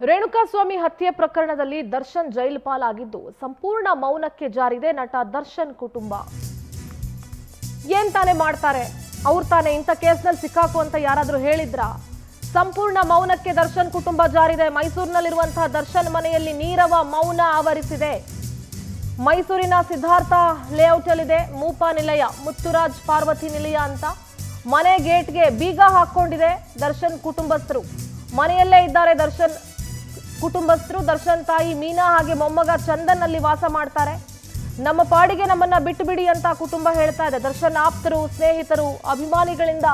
ರೇಣುಕಾಸ್ವಾಮಿ ಹತ್ಯೆ ಪ್ರಕರಣದಲ್ಲಿ ದರ್ಶನ್ ಜೈಲು ಪಾಲಾಗಿದ್ದು ಸಂಪೂರ್ಣ ಮೌನಕ್ಕೆ ಜಾರಿದೆ ನಟ ದರ್ಶನ್ ಕುಟುಂಬ. ಏನ್ ತಾನೇ ಮಾಡ್ತಾರೆ ಅವ್ರು ತಾನೇ ಇಂಥ ಕೇಸ್ನಲ್ಲಿ ಸಿಕ್ಕಾಕು ಅಂತ ಯಾರಾದ್ರೂ ಹೇಳಿದ್ರ? ಸಂಪೂರ್ಣ ಮೌನಕ್ಕೆ ದರ್ಶನ್ ಕುಟುಂಬ ಜಾರಿದೆ. ಮೈಸೂರಿನಲ್ಲಿರುವಂತಹ ದರ್ಶನ್ ಮನೆಯಲ್ಲಿ ನೀರವ ಮೌನ ಆವರಿಸಿದೆ. ಮೈಸೂರಿನ ಸಿದ್ಧಾರ್ಥ ಲೇಔಟ್ ಅಲ್ಲಿದೆ ಮೂಪ ನಿಲಯ, ಮುತ್ತುರಾಜ್ ಪಾರ್ವತಿ ನಿಲಯ ಅಂತ. ಮನೆ ಗೇಟ್ಗೆ ಬೀಗ ಹಾಕೊಂಡಿದೆ ದರ್ಶನ್ ಕುಟುಂಬಸ್ಥರು. ಮನೆಯಲ್ಲೇ ಇದ್ದಾರೆ ದರ್ಶನ್ ಕುಟುಂಬಸ್ಥರು. ದರ್ಶನ್ ತಾಯಿ ಮೀನಾ ಹಾಗೆ ಮೊಮ್ಮಗ ಚಂದನ್ ಅಲ್ಲಿ ವಾಸ ಮಾಡ್ತಾರೆ. ನಮ್ಮ ಪಾಡಿಗೆ ನಮ್ಮನ್ನ ಬಿಟ್ಟು ಬಿಡಿ ಅಂತ ಕುಟುಂಬ ಹೇಳ್ತಾ ಇದೆ. ದರ್ಶನ್ ಆಪ್ತರು, ಸ್ನೇಹಿತರು, ಅಭಿಮಾನಿಗಳಿಂದ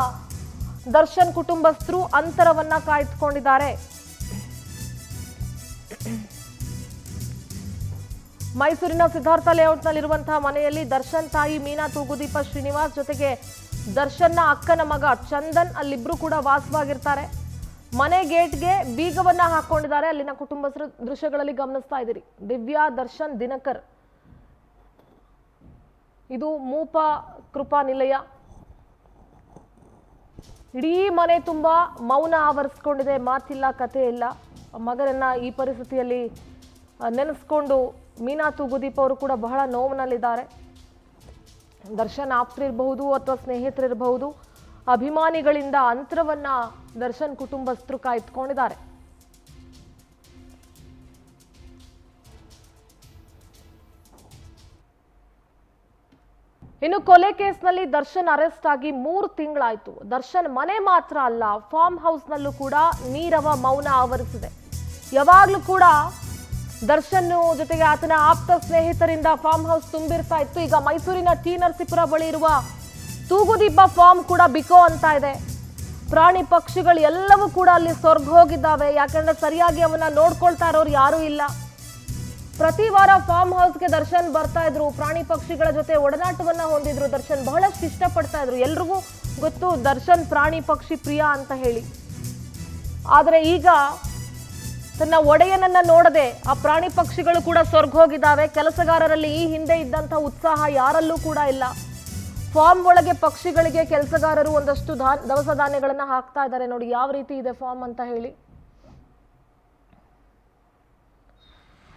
ದರ್ಶನ್ ಕುಟುಂಬಸ್ಥರು ಅಂತರವನ್ನ ಕಾಯ್ದುಕೊಂಡಿದ್ದಾರೆ. ಮೈಸೂರಿನ ಸಿದ್ಧಾರ್ಥ ಲೇಔಟ್ನಲ್ಲಿರುವಂತಹ ಮನೆಯಲ್ಲಿ ದರ್ಶನ್ ತಾಯಿ ಮೀನಾ, ತೂಗುದೀಪ ಶ್ರೀನಿವಾಸ್ ಜೊತೆಗೆ ದರ್ಶನ್ನ ಅಕ್ಕನ ಮಗ ಚಂದನ್ ಅಲ್ಲಿಬ್ರು ಕೂಡ ವಾಸವಾಗಿರ್ತಾರೆ. ಮನೆ ಗೇಟ್ಗೆ ಬೀಗವನ್ನ ಹಾಕೊಂಡಿದ್ದಾರೆ. ಅಲ್ಲಿನ ಕುಟುಂಬಸ್ಥರ ದೃಶ್ಯಗಳಲ್ಲಿ ಗಮನಿಸ್ತಾ ಇದ್ದೀರಿ. ದಿವ್ಯಾ, ದರ್ಶನ್, ದಿನಕರ್. ಇದು ಮೂಪ ಕೃಪಾ ನಿಲಯ. ಇಡೀ ಮನೆ ತುಂಬಾ ಮೌನ ಆವರಿಸ್ಕೊಂಡಿದೆ. ಮಾತಿಲ್ಲ, ಕತೆ ಇಲ್ಲ. ಮಗನನ್ನ ಈ ಪರಿಸ್ಥಿತಿಯಲ್ಲಿ ನೆನೆಸ್ಕೊಂಡು ಮೀನಾ, ತೂಗುದೀಪ ಅವರು ಕೂಡ ಬಹಳ ನೋವಿನಲ್ಲಿದ್ದಾರೆ. ದರ್ಶನ್ ಆಪ್ತರಿರಬಹುದು ಅಥವಾ ಸ್ನೇಹಿತರಿರಬಹುದು, ಅಭಿಮಾನಿಗಳಿಂದ ಅಂತರವನ್ನ ದರ್ಶನ್ ಕುಟುಂಬಸ್ಥರು ಕಾಯ್ದುಕೊಂಡಿದ್ದಾರೆ. ಇನ್ನು ಕೊಲೆ ಕೇಸ್ನಲ್ಲಿ ದರ್ಶನ್ ಅರೆಸ್ಟ್ ಆಗಿ 3 ತಿಂಗಳಾಯ್ತು. ದರ್ಶನ್ ಮನೆ ಮಾತ್ರ ಅಲ್ಲ, ಫಾರ್ಮ್ ಹೌಸ್ನಲ್ಲೂ ಕೂಡ ನೀರವ ಮೌನ ಆವರಿಸಿದೆ. ಯಾವಾಗ್ಲೂ ಕೂಡ ದರ್ಶನ್ ಜೊತೆಗೆ ಆತನ ಆಪ್ತ ಸ್ನೇಹಿತರಿಂದ ಫಾರ್ಮ್ ಹೌಸ್ ತುಂಬಿರ್ತಾ ಇತ್ತು. ಈಗ ಮೈಸೂರಿನ ಟಿ ನರಸೀಪುರ ಬಳಿ ಇರುವ ತೂಗುದೀಪ ಫಾರ್ಮ್ ಕೂಡ ಬಿಕೋ ಅಂತ ಇದೆ. ಪ್ರಾಣಿ ಪಕ್ಷಿಗಳು ಎಲ್ಲವೂ ಕೂಡ ಅಲ್ಲಿ ಸ್ವರ್ಗ ಹೋಗಿದ್ದಾವೆ. ಯಾಕಂದ್ರೆ ಸರಿಯಾಗಿ ಅವನ್ನ ನೋಡ್ಕೊಳ್ತಾ ಇರೋರು ಯಾರೂ ಇಲ್ಲ. ಪ್ರತಿ ವಾರ ಫಾರ್ಮ್ ಹೌಸ್ಗೆ ದರ್ಶನ್ ಬರ್ತಾ ಇದ್ರು. ಪ್ರಾಣಿ ಪಕ್ಷಿಗಳ ಜೊತೆ ಒಡನಾಟವನ್ನ ಹೊಂದಿದ್ರು. ದರ್ಶನ್ ಬಹಳಷ್ಟು ಇಷ್ಟಪಡ್ತಾ ಇದ್ರು. ಎಲ್ರಿಗೂ ಗೊತ್ತು ದರ್ಶನ್ ಪ್ರಾಣಿ ಪಕ್ಷಿ ಪ್ರಿಯ ಅಂತ ಹೇಳಿ. ಆದ್ರೆ ಈಗ ತನ್ನ ಒಡೆಯನನ್ನ ನೋಡದೆ ಆ ಪ್ರಾಣಿ ಪಕ್ಷಿಗಳು ಕೂಡ ಸ್ವರ್ಗ ಹೋಗಿದ್ದಾವೆ. ಕೆಲಸಗಾರರಲ್ಲಿ ಈ ಹಿಂದೆ ಇದ್ದಂಥ ಉತ್ಸಾಹ ಯಾರಲ್ಲೂ ಕೂಡ ಇಲ್ಲ. ಫಾರ್ಮ್ ಒಳಗೆ ಪಕ್ಷಿಗಳಿಗೆ ಕೆಲಸಗಾರರು ಒಂದಷ್ಟು ದವಸ ಧಾನ್ಯಗಳನ್ನ ಹಾಕ್ತಾ ಇದ್ದಾರೆ. ನೋಡಿ ಯಾವ ರೀತಿ ಇದೆ ಫಾರ್ಮ್ ಅಂತ ಹೇಳಿ.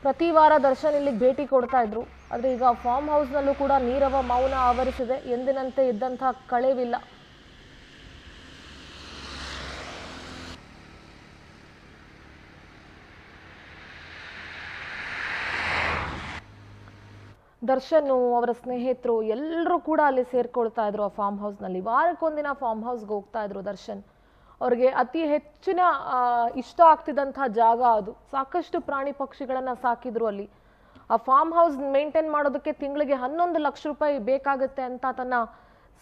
ಪ್ರತಿ ವಾರ ದರ್ಶನ್ ಇಲ್ಲಿಗೆ ಭೇಟಿ ಕೊಡ್ತಾ ಇದ್ರು. ಆದ್ರೆ ಈಗ ಫಾರ್ಮ್ ಹೌಸ್ನಲ್ಲೂ ಕೂಡ ನೀರವ ಮೌನ ಆವರಿಸಿದೆ. ಎಂದಿನಂತೆ ಇದ್ದಂತಹ ಕಳೆವಿಲ್ಲ. ದರ್ಶನ್ ಅವರ ಸ್ನೇಹಿತರು ಎಲ್ಲರೂ ಕೂಡ ಅಲ್ಲಿ ಸೇರ್ಕೊಳ್ತಾ ಇದ್ರು. ಆ ಫಾರ್ಮ್ ಹೌಸ್ನಲ್ಲಿ ವಾರಕ್ಕೊಂದಿನ ಫಾರ್ಮ್ ಹೌಸ್ಗೆ ಹೋಗ್ತಾ ಇದ್ರು ದರ್ಶನ್. ಅವ್ರಿಗೆ ಅತಿ ಹೆಚ್ಚಿನ ಇಷ್ಟ ಆಗ್ತಿದ್ದಂತಹ ಜಾಗ ಅದು. ಸಾಕಷ್ಟು ಪ್ರಾಣಿ ಪಕ್ಷಿಗಳನ್ನ ಸಾಕಿದ್ರು ಅಲ್ಲಿ. ಆ ಫಾರ್ಮ್ ಹೌಸ್ ಮೇಂಟೈನ್ ಮಾಡೋದಕ್ಕೆ ತಿಂಗಳಿಗೆ 11 ಲಕ್ಷ ರೂಪಾಯಿ ಬೇಕಾಗುತ್ತೆ ಅಂತ ತನ್ನ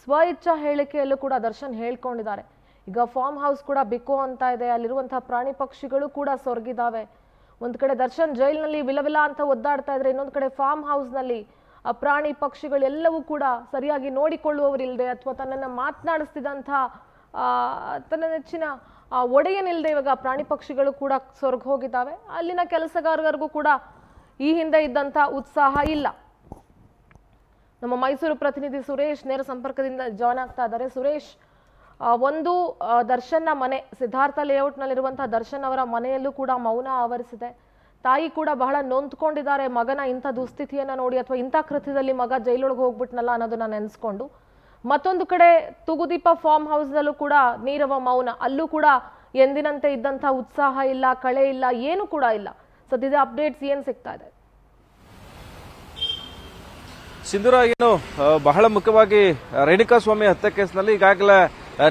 ಸ್ವ ಇಚ್ಛಾ ಹೇಳಿಕೆಯಲ್ಲೂ ಕೂಡ ದರ್ಶನ್ ಹೇಳ್ಕೊಂಡಿದ್ದಾರೆ. ಈಗ ಫಾರ್ಮ್ ಹೌಸ್ ಕೂಡ ಬಿಕೋ ಅಂತ ಇದೆ. ಅಲ್ಲಿರುವಂತಹ ಪ್ರಾಣಿ ಪಕ್ಷಿಗಳು ಕೂಡ ಸ್ವರ್ಗಿದ್ದಾವೆ. ಒಂದ್ ಕಡೆ ದರ್ಶನ್ ಜೈಲಿನಲ್ಲಿ ವಿಲವಿಲ ಅಂತ ಒದ್ದಾಡ್ತಾ ಇದ್ರೆ, ಇನ್ನೊಂದ್ ಕಡೆ ಫಾರ್ಮ್ ಹೌಸ್ನಲ್ಲಿ ಆ ಪ್ರಾಣಿ ಪಕ್ಷಿಗಳೆಲ್ಲವೂ ಕೂಡ ಸರಿಯಾಗಿ ನೋಡಿಕೊಳ್ಳುವವರಿಲ್ಲದೆ ಅಥವಾ ತನ್ನನ್ನ ಮಾತನಾಡಿಸ್ತಿದ್ದಂಥ ತನ್ನ ನೆಚ್ಚಿನ ಒಡೆಯನಿಲ್ಲದೆ ಇವಾಗ ಪ್ರಾಣಿ ಪಕ್ಷಿಗಳು ಕೂಡ ಸ್ವರ್ಗ ಹೋಗಿದ್ದಾವೆ. ಅಲ್ಲಿನ ಕೆಲಸಗಾರರಿಗೂ ಕೂಡ ಈ ಹಿಂದೆ ಇದ್ದಂಥ ಉತ್ಸಾಹ ಇಲ್ಲ. ನಮ್ಮ ಮೈಸೂರು ಪ್ರತಿನಿಧಿ ಸುರೇಶ್ ನೇರ ಸಂಪರ್ಕದಿಂದ ಜಾಯ್ನ್ ಆಗ್ತಾ ಇದ್ದಾರೆ. ಸುರೇಶ್, ಒಂದು ದರ್ಶನ್ನ ಮನೆ ಸಿದ್ಧಾರ್ಥ ಲೇಔಟ್ನಲ್ಲಿರುವಂತಹ ದರ್ಶನ್ ಅವರ ಮನೆಯಲ್ಲೂ ಕೂಡ ಮೌನ ಆವರಿಸಿದೆ. ತಾಯಿ ಕೂಡ ಬಹಳ ನೊಂದ್ಕೊಂಡಿದ್ದಾರೆ ಮಗನ ಇಂಥ ದುಸ್ಥಿತಿಯನ್ನ ನೋಡಿ, ಅಥವಾ ಇಂಥ ಕೃತ್ಯದಲ್ಲಿ ಮಗ ಜೈಲೊಳಗೆ ಹೋಗ್ಬಿಟ್ನಲ್ಲ ಅನ್ನೋದನ್ನ ನೆನೆಸ್ಕೊಂಡು. ಮತ್ತೊಂದು ಕಡೆ ತೂಗುದೀಪ ಫಾರ್ಮ್ ಹೌಸ್ನಲ್ಲೂ ಕೂಡ ನೀರವ ಮೌನ. ಅಲ್ಲೂ ಕೂಡ ಎಂದಿನಂತೆ ಇದ್ದಂಥ ಉತ್ಸಾಹ ಇಲ್ಲ, ಕಳೆ ಇಲ್ಲ, ಏನು ಕೂಡ ಇಲ್ಲ. ಸದ್ಯದ ಅಪ್ಡೇಟ್ಸ್ ಏನ್ ಸಿಗ್ತಾ ಇದೆ? ಸಿಂಧೂರ, ಏನು ಬಹಳ ಮುಖ್ಯವಾಗಿ ರೇಣುಕಾಸ್ವಾಮಿ ಹತ್ಯೆ ಕೇಸ್ನಲ್ಲಿ ಈಗಾಗಲೇ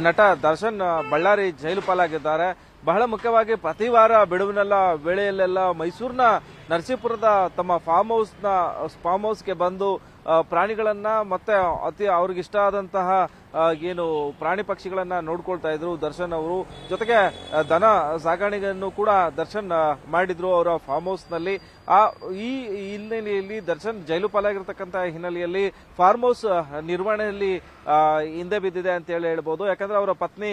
ನಟ ದರ್ಶನ್ ಬಳ್ಳಾರಿ ಜೈಲು ಪಾಲಾಗಿದ್ದಾರೆ. ಬಹಳ ಮುಖ್ಯವಾಗಿ ಪ್ರತಿ ವಾರ ಬಿಡುವಿನೆಲ್ಲ ವೇಳೆಯಲ್ಲೆಲ್ಲ ಮೈಸೂರಿನ ನರಸೀಪುರದ ತಮ್ಮ ಫಾರ್ಮ್ ಹೌಸ್ಗೆ ಬಂದು ಪ್ರಾಣಿಗಳನ್ನ ಮತ್ತೆ ಅವ್ರಿಗೆ ಇಷ್ಟ ಆದಂತಹ ಏನು ಪ್ರಾಣಿ ಪಕ್ಷಿಗಳನ್ನ ನೋಡ್ಕೊಳ್ತಾ ಇದ್ರು ದರ್ಶನ್ ಅವರು. ಜೊತೆಗೆ ದನ ಸಾಗಾಣಿಕೆಯನ್ನು ಕೂಡ ದರ್ಶನ್ ಮಾಡಿದ್ರು ಅವರ ಫಾರ್ಮ್ ಹೌಸ್ ನಲ್ಲಿ. ಈ ಹಿನ್ನೆಲೆಯಲ್ಲಿ ದರ್ಶನ್ ಜೈಲು ಪಾಲಾಗಿರ್ತಕ್ಕಂಥ ಹಿನ್ನೆಲೆಯಲ್ಲಿ ಫಾರ್ಮ್ ಹೌಸ್ ನಿರ್ವಹಣೆಯಲ್ಲಿ ಹಿಂದೆ ಬಿದ್ದಿದೆ ಅಂತ ಹೇಳ್ಬೋದು. ಯಾಕಂದ್ರೆ ಅವರ ಪತ್ನಿ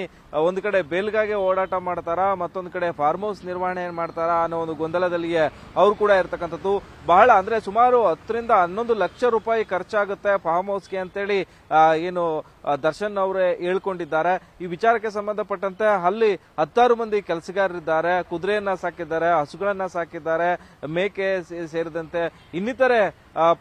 ಒಂದು ಕಡೆ ಬೇಲ್ಗಾಗೆ ಓಡಾಟ ಮಾಡ್ತಾರ, ಮತ್ತೊಂದು ಕಡೆ ಫಾರ್ಮ್ ಹೌಸ್ ನಿರ್ವಹಣೆ ಮಾಡ್ತಾರ ಅನ್ನೋ ಒಂದು ಗೊಂದಲದಲ್ಲಿಯೇ ಅವ್ರು ಕೂಡ ಇರ್ತಕ್ಕಂಥದ್ದು. ಬಹಳ ಅಂದ್ರೆ ಸುಮಾರು 10 ರಿಂದ 11 ಲಕ್ಷ ರೂಪಾಯಿ ಖರ್ಚಾಗುತ್ತೆ ಫಾರ್ಮ್ ಹೌಸ್ಗೆ ಅಂತೇಳಿ ಏನು ದರ್ಶನ್ ಅವರೇ ಹೇಳ್ಕೊಂಡಿದ್ದಾರೆ. ಈ ವಿಚಾರಕ್ಕೆ ಸಂಬಂಧಪಟ್ಟಂತೆ ಅಲ್ಲಿ 10 ಮಂದಿ ಕೆಲಸಗಾರರಿದ್ದಾರೆ, ಕುದುರೆಯನ್ನ ಸಾಕಿದ್ದಾರೆ, ಹಸುಗಳನ್ನ ಸಾಕಿದ್ದಾರೆ, ಮೇಕೆ ಸೇರಿದಂತೆ ಇನ್ನಿತರೆ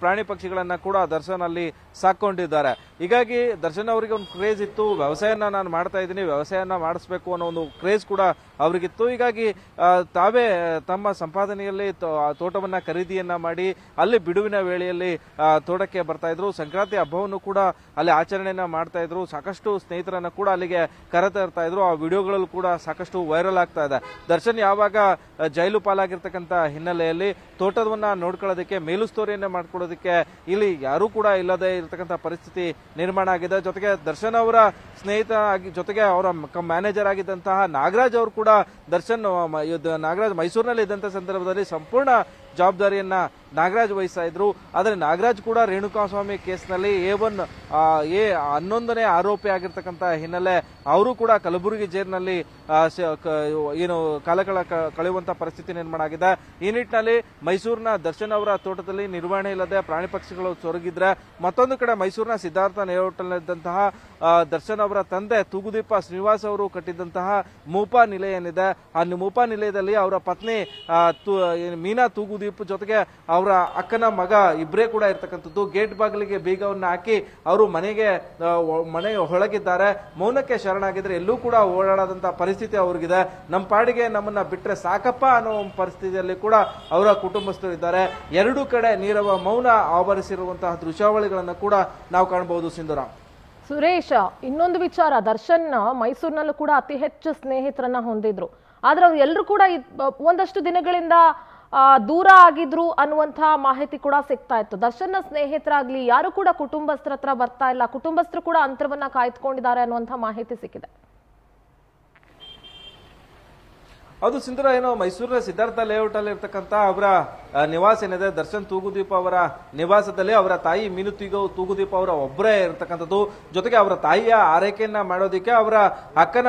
ಪ್ರಾಣಿ ಪಕ್ಷಿಗಳನ್ನ ಕೂಡ ದರ್ಶನ್ ಅಲ್ಲಿ ಸಾಕೊಂಡಿದ್ದಾರೆ. ಹೀಗಾಗಿ ದರ್ಶನ್ ಅವರಿಗೆ ಒಂದು ಕ್ರೇಜ್ ಇತ್ತು, ವ್ಯವಸಾಯನ ನಾನು ಮಾಡ್ತಾ ಇದ್ದೀನಿ, ವ್ಯವಸಾಯನ ಮಾಡಿಸ್ಬೇಕು ಅನ್ನೋ ಒಂದು ಕ್ರೇಜ್ ಕೂಡ ಅವರಿಗಿತ್ತು. ಹೀಗಾಗಿ ತಾವೇ ತಮ್ಮ ಸಂಪಾದನೆಯಲ್ಲಿ ತೋಟವನ್ನ ಖರೀದಿಯನ್ನ ಮಾಡಿ ಅಲ್ಲಿ ಬಿಡುವಿನ ವೇಳೆಯಲ್ಲಿ ತೋಟಕ್ಕೆ ಬರ್ತಾ ಇದ್ರು. ಸಂಕ್ರಾಂತಿ ಹಬ್ಬವನ್ನು ಕೂಡ ಅಲ್ಲಿ ಆಚರಣೆಯನ್ನ ಮಾಡ್ತಾ ಇದ್ರು. ಸಾಕಷ್ಟು ಸ್ನೇಹಿತರನ್ನ ಕೂಡ ಅಲ್ಲಿಗೆ ಕರೆತರ್ತಾ ಇದ್ರು. ಆ ವಿಡಿಯೋಗಳಲ್ಲೂ ಕೂಡ ಸಾಕಷ್ಟು ವೈರಲ್ ಆಗ್ತಾ ಇದೆ. ದರ್ಶನ್ ಯಾವಾಗ ಜೈಲು ಪಾಲಾಗಿರ್ತಕ್ಕಂಥ ಹಿನ್ನೆಲೆಯಲ್ಲಿ ತೋಟವನ್ನ ನೋಡ್ಕೊಳ್ಳೋದಕ್ಕೆ, ಮೇಲುಸ್ತುವಾರಿಯನ್ನ ಮಾಡ್ಕೊಳ್ಳೋದಕ್ಕೆ ಇಲ್ಲಿ ಯಾರೂ ಕೂಡ ಇಲ್ಲದೆ ಇರತಕ್ಕಂಥ ಪರಿಸ್ಥಿತಿ ನಿರ್ಮಾಣ ಆಗಿದೆ. ಜೊತೆಗೆ ದರ್ಶನ್ ಅವರ ಸ್ನೇಹಿತ ಜೊತೆಗೆ ಅವರ ಮ್ಯಾನೇಜರ್ ಆಗಿದ್ದಂತಹ ನಾಗರಾಜ್ ಅವರು ಕೂಡ ನಾಗರಾಜ್ ಮೈಸೂರಿನಲ್ಲಿ ಇದ್ದಂತ ಸಂದರ್ಭದಲ್ಲಿ ಸಂಪೂರ್ಣ ಜವಾಬ್ದಾರಿಯನ್ನ ನಾಗರಾಜ್ ವಹಿಸ್ತಾ ಇದ್ರು. ಆದರೆ ನಾಗರಾಜ್ ಕೂಡ ರೇಣುಕಾಸ್ವಾಮಿ ಕೇಸ್ನಲ್ಲಿ A11ನೇ ಆರೋಪಿ ಆಗಿರ್ತಕ್ಕಂಥ ಹಿನ್ನೆಲೆ ಅವರು ಕೂಡ ಕಲಬುರಗಿ ಜೈಲಿನಲ್ಲಿ ಏನು ಕಾಲ ಕಳೆಯುವಂತ ಪರಿಸ್ಥಿತಿ ನಿರ್ಮಾಣ ಆಗಿದೆ. ಈ ನಿಟ್ಟಿನಲ್ಲಿ ಮೈಸೂರಿನ ದರ್ಶನ್ ಅವರ ತೋಟದಲ್ಲಿ ನಿರ್ವಹಣೆ ಇಲ್ಲದೆ ಪ್ರಾಣಿ ಪಕ್ಷಿಗಳು ಸೊರಗಿದ್ರೆ, ಮತ್ತೊಂದು ಕಡೆ ಮೈಸೂರಿನ ಸಿದ್ಧಾರ್ಥ ನೇಔಟಲ್ನಲ್ಲಿದ್ದಂತಹ ದರ್ಶನ್ ಅವರ ತಂದೆ ತೂಗುದೀಪ ಶ್ರೀನಿವಾಸ್ ಅವರು ಕಟ್ಟಿದಂತಹ ಮೂಪಾ ನಿಲಯ ಏನಿದೆ, ಆ ಮೂಪಾ ನಿಲಯದಲ್ಲಿ ಅವರ ಪತ್ನಿ ಮೀನಾ ತೂಗುದೀಪ್ ಜೊತೆಗೆ ಅವರ ಅಕ್ಕನ ಮಗ ಇಬ್ಬರೇ ಕೂಡ ಇರ್ತಕ್ಕಂಥದ್ದು. ಗೇಟ್ ಬಾಗಿಲಿಗೆ ಬೀಗವನ್ನ ಹಾಕಿ ಅವರು ಮನೆ ಒಳಗಿದ್ದಾರೆ, ಮೌನಕ್ಕೆ ಶರಣಾಗಿದ್ರೆ ಎಲ್ಲೂ ಕೂಡ ಓಡಾಡದಂತ ಪರಿಸ್ಥಿತಿ ಅವ್ರಿಗಿದೆ. ನಮ್ಮ ಪಾಡಿಗೆ ನಮ್ಮನ್ನ ಬಿಟ್ರೆ ಸಾಕಪ್ಪ ಅನ್ನೋ ಪರಿಸ್ಥಿತಿಯಲ್ಲಿ ಕೂಡ ಅವರ ಕುಟುಂಬಸ್ಥರು ಇದ್ದಾರೆ. ಎರಡೂ ಕಡೆ ನೀರವ ಮೌನ ಆವರಿಸಿರುವಂತಹ ದೃಶ್ಯಾವಳಿಗಳನ್ನು ಕೂಡ ನಾವು ಕಾಣಬಹುದು. ಸಿಂಧುರಾಮ್, ಸುರೇಶ, ಇನ್ನೊಂದು ವಿಚಾರ, ದರ್ಶನ್ ಮೈಸೂರಿನಲ್ಲೂ ಕೂಡ ಅತಿ ಹೆಚ್ಚು ಸ್ನೇಹಿತರನ್ನ ಹೊಂದಿದ್ರು. ಆದ್ರೆ ಅವ್ರು ಎಲ್ಲರೂ ಕೂಡ ಒಂದಷ್ಟು ದಿನಗಳಿಂದ ದೂರ ಆಗಿದ್ರು ಅನ್ನುವಂತಹ ಮಾಹಿತಿ ಕೂಡ ಸಿಗ್ತಾ ಇತ್ತು. ದರ್ಶನ್ನ ಸ್ನೇಹಿತರಾಗ್ಲಿ ಯಾರು ಕೂಡ ಕುಟುಂಬಸ್ಥರ ಹತ್ರ ಬರ್ತಾ ಇಲ್ಲ, ಕುಟುಂಬಸ್ಥರು ಕೂಡ ಅಂತರವನ್ನ ಕಾಯ್ದುಕೊಂಡಿದ್ದಾರೆ ಅನ್ನುವಂತಹ ಮಾಹಿತಿ ಸಿಕ್ಕಿದೆ. ಅದು ಸಿಂಧುರ ಏನೋ ಮೈಸೂರಿನ ಸಿದ್ಧಾರ್ಥ ಲೇಔಟ್ ಅಲ್ಲಿ ಇರ್ತಕ್ಕಂಥ ಅವರ ನಿವಾಸ ಏನಿದೆ, ದರ್ಶನ್ ತೂಗುದೀಪ ಅವರ ನಿವಾಸದಲ್ಲಿ ಅವರ ತಾಯಿ ಮೀನು ತೂಗುದೀಪ ಅವರ ಒಬ್ಬರೇ ಇರತಕ್ಕಂಥದ್ದು. ಜೊತೆಗೆ ಅವರ ತಾಯಿಯ ಆರೈಕೆಯನ್ನ ಮಾಡೋದಿಕ್ಕೆ ಅವರ ಅಕ್ಕನ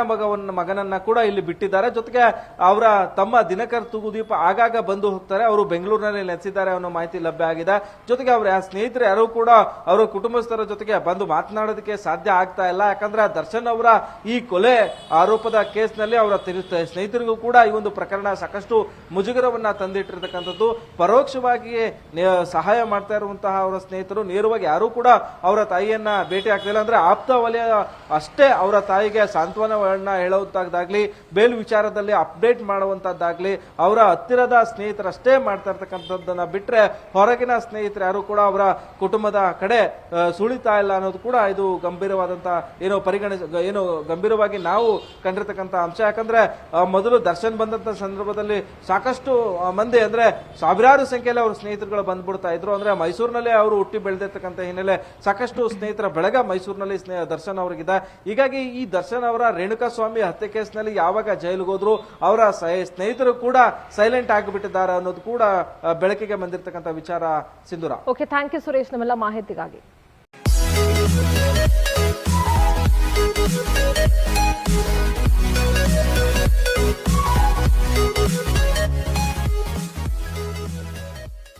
ಮಗನನ್ನ ಕೂಡ ಇಲ್ಲಿ ಬಿಟ್ಟಿದ್ದಾರೆ. ಜೊತೆಗೆ ಅವರ ತಮ್ಮ ದಿನಕರ್ ತೂಗುದೀಪ ಆಗಾಗ ಬಂದು ಹೋಗ್ತಾರೆ, ಅವರು ಬೆಂಗಳೂರಿನಲ್ಲಿ ನೆಲೆಸಿದ್ದಾರೆ ಅನ್ನೋ ಮಾಹಿತಿ ಲಭ್ಯ ಆಗಿದೆ. ಜೊತೆಗೆ ಅವರ ಸ್ನೇಹಿತರು ಯಾರು ಕೂಡ ಅವರ ಕುಟುಂಬಸ್ಥರ ಜೊತೆಗೆ ಬಂದು ಮಾತನಾಡೋದಕ್ಕೆ ಸಾಧ್ಯ ಆಗ್ತಾ ಇಲ್ಲ. ಯಾಕಂದ್ರೆ ದರ್ಶನ್ ಅವರ ಈ ಕೊಲೆ ಆರೋಪದ ಕೇಸ್ನಲ್ಲಿ ಅವರ ಸ್ನೇಹಿತರಿಗೂ ಕೂಡ ಈ ಒಂದು ಪ್ರಕರಣ ಸಾಕಷ್ಟು ಮುಜುಗರವನ್ನ ತಂದಿಟ್ಟಿರ್ತಕ್ಕಂಥದ್ದು. ಪರೋಕ್ಷವಾಗಿಯೇ ಸಹಾಯ ಮಾಡ್ತಾ ಇರುವಂತಹ ಅವರ ಸ್ನೇಹಿತರು ನೇರವಾಗಿ ಯಾರು ಕೂಡ ಅವರ ತಾಯಿಯನ್ನ ಭೇಟಿ ಆಗ್ತಿಲ್ಲ. ಅಂದ್ರೆ ಆಪ್ತ ವಲಯ ಅಷ್ಟೇ ಅವರ ತಾಯಿಗೆ ಸಾಂತ್ವನವನ್ನ ಹೇಳುವಂತಾಗ್ಲಿ, ಬೇಲ್ ವಿಚಾರದಲ್ಲಿ ಅಪ್ಡೇಟ್ ಮಾಡುವಂತದ್ದಾಗ್ಲಿ ಅವರ ಹತ್ತಿರದ ಸ್ನೇಹಿತರಷ್ಟೇ ಮಾಡ್ತಾ ಇರ್ತಕ್ಕಂಥದ್ದನ್ನ ಬಿಟ್ರೆ ಹೊರಗಿನ ಸ್ನೇಹಿತರು ಯಾರು ಕೂಡ ಅವರ ಕುಟುಂಬದ ಕಡೆ ಸುಳಿತಾ ಇಲ್ಲ ಅನ್ನೋದು ಕೂಡ ಇದು ಗಂಭೀರವಾದಂತಹ ಏನೋ ಗಂಭೀರವಾಗಿ ನಾವು ಕಂಡಿರ್ತಕ್ಕಂಥ ಅಂಶ. ಯಾಕಂದ್ರೆ ಮೊದಲು ದರ್ಶನ್ ಬಂದಂತ ಸಂದರ್ಭದಲ್ಲಿ ಸಾಕಷ್ಟು ಮಂದಿ, ಅಂದ್ರೆ ಸಾವಿರಾರು ಸಂಖ್ಯೆಯಲ್ಲಿ ಅವ್ರ ಸ್ನೇಹಿತರುಗಳು ಬಂದ್ಬಿಡ್ತಾ ಇದ್ರು. ಅಂದ್ರೆ ಮೈಸೂರಿನಲ್ಲೇ ಅವರು ಹುಟ್ಟಿ ಬೆಳೆದಿರ್ತಕ್ಕಂಥ ಹಿನ್ನೆಲೆ ಸಾಕಷ್ಟು ಸ್ನೇಹಿತರ ಬೆಳಗ ಮೈಸೂರಿನಲ್ಲಿ ದರ್ಶನ್ ಅವರಿಗಿದೆ. ಹೀಗಾಗಿ ಈ ದರ್ಶನ್ ಅವರ ರೇಣುಕಾಸ್ವಾಮಿ ಹತ್ಯೆ ಕೇಸ್ನಲ್ಲಿ ಯಾವಾಗ ಜೈಲಿಗೆ ಹೋದ್ರು ಅವರ ಸ್ನೇಹಿತರು ಕೂಡ ಸೈಲೆಂಟ್ ಆಗಿಬಿಟ್ಟಿದ್ದಾರೆ ಅನ್ನೋದು ಕೂಡ ಬೆಳಕಿಗೆ ಬಂದಿರತಕ್ಕಂಥ ವಿಚಾರ. ಸಿಂಧೂರ, ಓಕೆ, ಥ್ಯಾಂಕ್ ಯು ಸುರೇಶ್ ನಮ್ಮೆಲ್ಲ ಮಾಹಿತಿಗಾಗಿ.